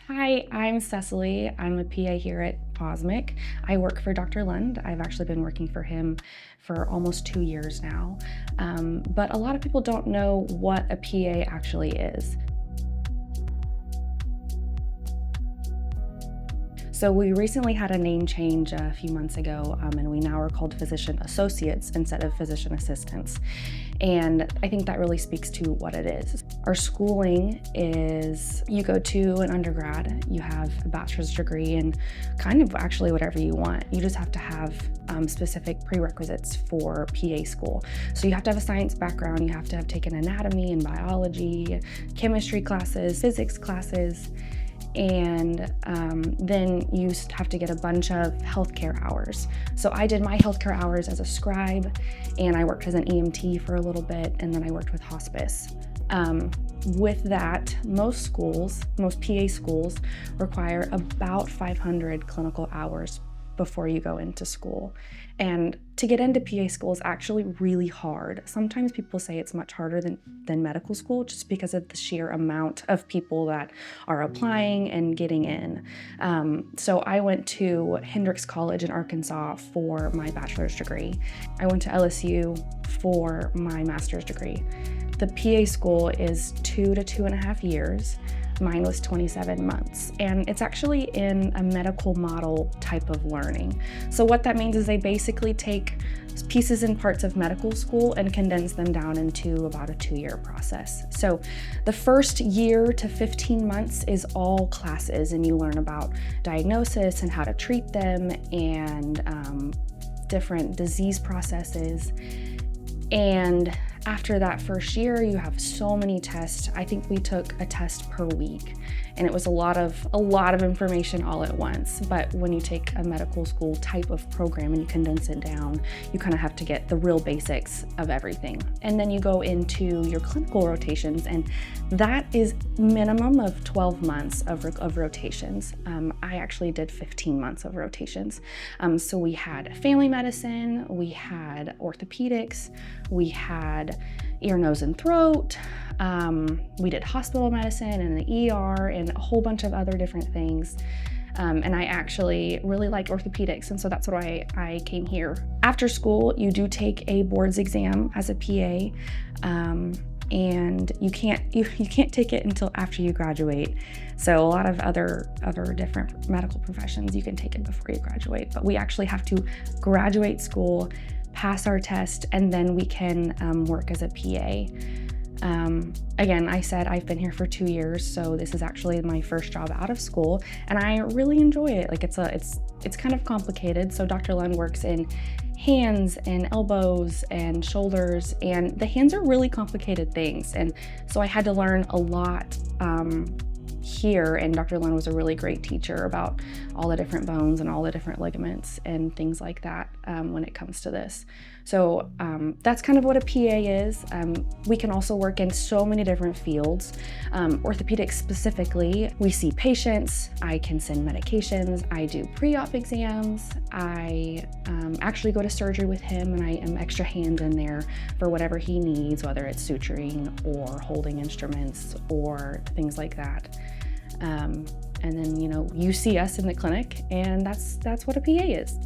Hi, I'm Cecily. I'm a PA here at Cosmic. I work for Dr. Lund. I've actually been working for him for almost 2 years now. But a lot of people don't know what a PA actually is. So we recently had a name change a few months ago, and we now are called physician associates instead of physician assistants. And I think that really speaks to what it is. Our schooling is, you go to an undergrad, you have a bachelor's degree and kind of actually whatever you want. You just have to have specific prerequisites for PA school. So you have to have a science background, you have to have taken anatomy and biology, chemistry classes, physics classes, and then you have to get a bunch of healthcare hours. So I did my healthcare hours as a scribe, and I worked as an EMT for a little bit, and then I worked with hospice. With that, most PA schools require about 500 clinical hours before you go into school. And to get into PA school is actually really hard. Sometimes people say it's much harder than medical school just because of the sheer amount of people that are applying and getting in. So I went to Hendrix College in Arkansas for my bachelor's degree. I went to LSU for my master's degree. The PA school is 2 to 2.5 years. Mine was 27 months, and it's actually in a medical model type of learning. So what that means is they basically take pieces and parts of medical school and condense them down into about a 2-year process. So the first year to 15 months is all classes, and you learn about diagnosis and how to treat them and different disease processes. And after that first year, you have so many tests. I think we took a test per week, and it was a lot of information all at once. But when you take a medical school type of program and you condense it down, you kind of have to get the real basics of everything. And then you go into your clinical rotations, and that is minimum of 12 months of rotations. I actually did 15 months of rotations. So we had family medicine, we had orthopedics, we had ear, nose, and throat. We did hospital medicine and the ER and a whole bunch of other different things. And I actually really like orthopedics, and so that's why I came here. After school, you do take a boards exam as a PA, and you can't take it until after you graduate. So a lot of other different medical professions, you can take it before you graduate, but we actually have to graduate school, pass our test, and then we can work as a PA. Again, I said I've been here for 2 years, so this is actually my first job out of school, and I really enjoy it. Like it's kind of complicated. So Dr. Lund works in hands and elbows and shoulders, and the hands are really complicated things, and so I had to learn a lot here, and Dr. Lund was a really great teacher about all the different bones and all the different ligaments and things like that when it comes to this. So that's kind of what a PA is. We can also work in so many different fields. Orthopedics specifically, we see patients, I can send medications, I do pre-op exams, I actually go to surgery with him, and I am extra hand in there for whatever he needs, whether it's suturing or holding instruments or things like that. And then, you see us in the clinic, and that's what a PA is.